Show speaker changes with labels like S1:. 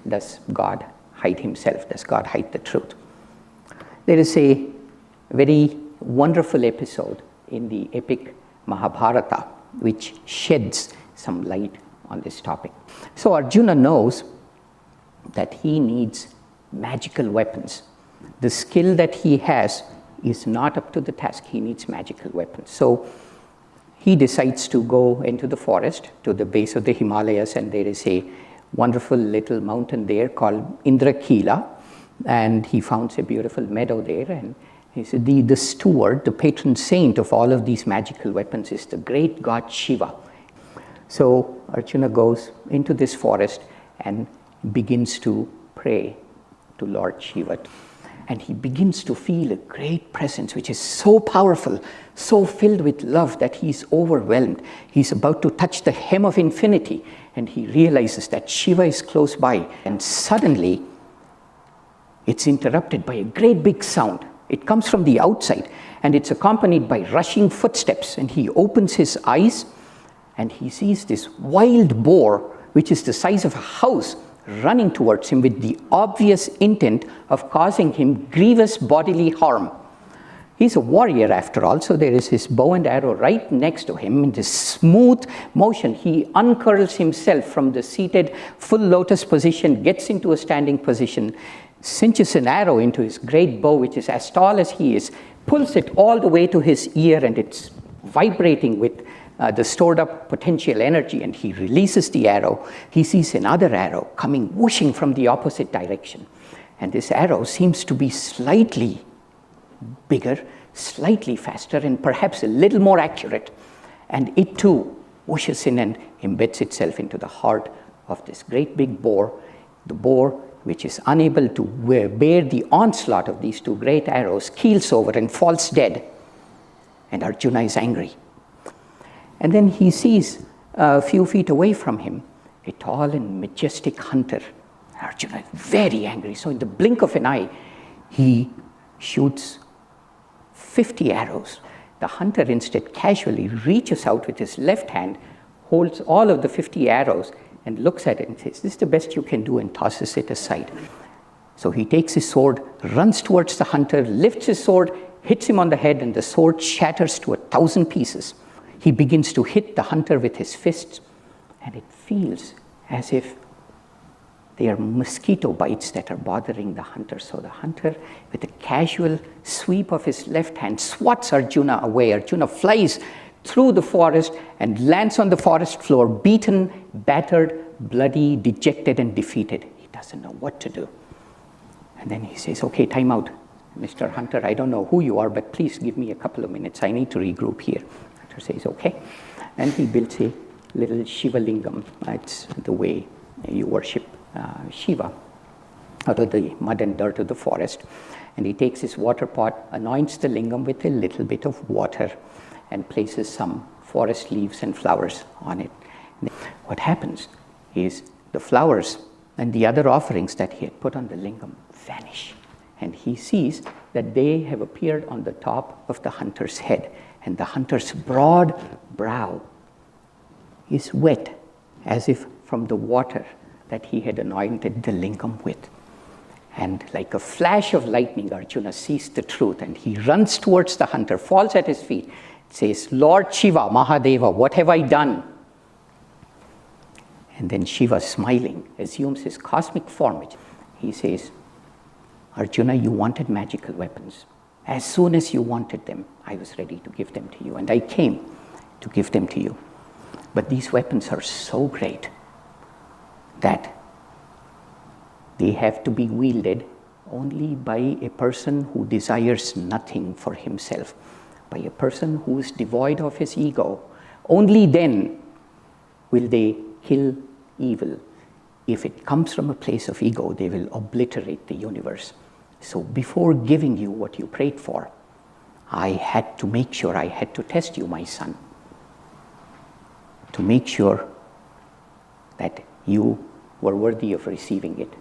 S1: does God hide himself? Does God hide the truth? There is a very wonderful episode in the epic Mahabharata which sheds some light on this topic. So Arjuna knows that he needs magical weapons. The skill that he has is not up to the task. He needs magical weapons. So he decides to go into the forest to the base of the Himalayas, and there is a wonderful little mountain there called Indrakila, and he finds a beautiful meadow there, and he said the steward, the patron saint of all of these magical weapons is the great god Shiva. So Arjuna goes into this forest and begins to pray to Lord Shiva. And he begins to feel a great presence which is so powerful, so filled with love that he's overwhelmed. He's about to touch the hem of infinity, and he realizes that Shiva is close by. And suddenly, it's interrupted by a great big sound. It comes from the outside, and it's accompanied by rushing footsteps. And he opens his eyes, and he sees this wild boar, which is the size of a house, running towards him with the obvious intent of causing him grievous bodily harm. He's a warrior after all, so there is his bow and arrow right next to him. In this smooth motion, he uncurls himself from the seated full lotus position, gets into a standing position, cinches an arrow into his great bow, which is as tall as he is, pulls it all the way to his ear, and it's vibrating with the stored up potential energy, and he releases the arrow. He sees another arrow coming whooshing from the opposite direction. And this arrow seems to be slightly bigger, slightly faster, and perhaps a little more accurate. And it too whooshes in and embeds itself into the heart of this great big boar, the boar which is unable to bear the onslaught of these two great arrows, keels over and falls dead. And Arjuna is angry. And then he sees a few feet away from him a tall and majestic hunter. Arjuna is very angry. So in the blink of an eye, he shoots 50 arrows. The hunter instead casually reaches out with his left hand, holds all of the 50 arrows, and looks at it and says, "This is the best you can do," and tosses it aside. So he takes his sword, runs towards the hunter, lifts his sword, hits him on the head, and the sword shatters to 1,000 pieces. He begins to hit the hunter with his fists, and it feels as if they are mosquito bites that are bothering the hunter. So the hunter, with a casual sweep of his left hand, swats Arjuna away. Arjuna flies through the forest and lands on the forest floor, beaten, battered, bloody, dejected, and defeated. He doesn't know what to do. And then he says, "Okay, time out. Mr. Hunter, I don't know who you are, but please give me a couple of minutes. I need to regroup here." Says, "Okay." And he builds a little Shiva lingam. It's the way you worship Shiva out of the mud and dirt of the forest. And he takes his water pot, anoints the lingam with a little bit of water, and places some forest leaves and flowers on it. And what happens is the flowers and the other offerings that he had put on the lingam vanish. And he sees that they have appeared on the top of the hunter's head. And the hunter's broad brow is wet, as if from the water that he had anointed the lingam with. And like a flash of lightning, Arjuna sees the truth, and he runs towards the hunter, falls at his feet, says, "Lord Shiva, Mahadeva, what have I done?" And then Shiva, smiling, assumes his cosmic form. He says, "Arjuna, you wanted magical weapons. As soon as you wanted them, I was ready to give them to you, and I came to give them to you. But these weapons are so great that they have to be wielded only by a person who desires nothing for himself, by a person who is devoid of his ego. Only then will they kill evil. If it comes from a place of ego, they will obliterate the universe. So before giving you what you prayed for, I had to make sure, I had to test you, my son, to make sure that you were worthy of receiving it.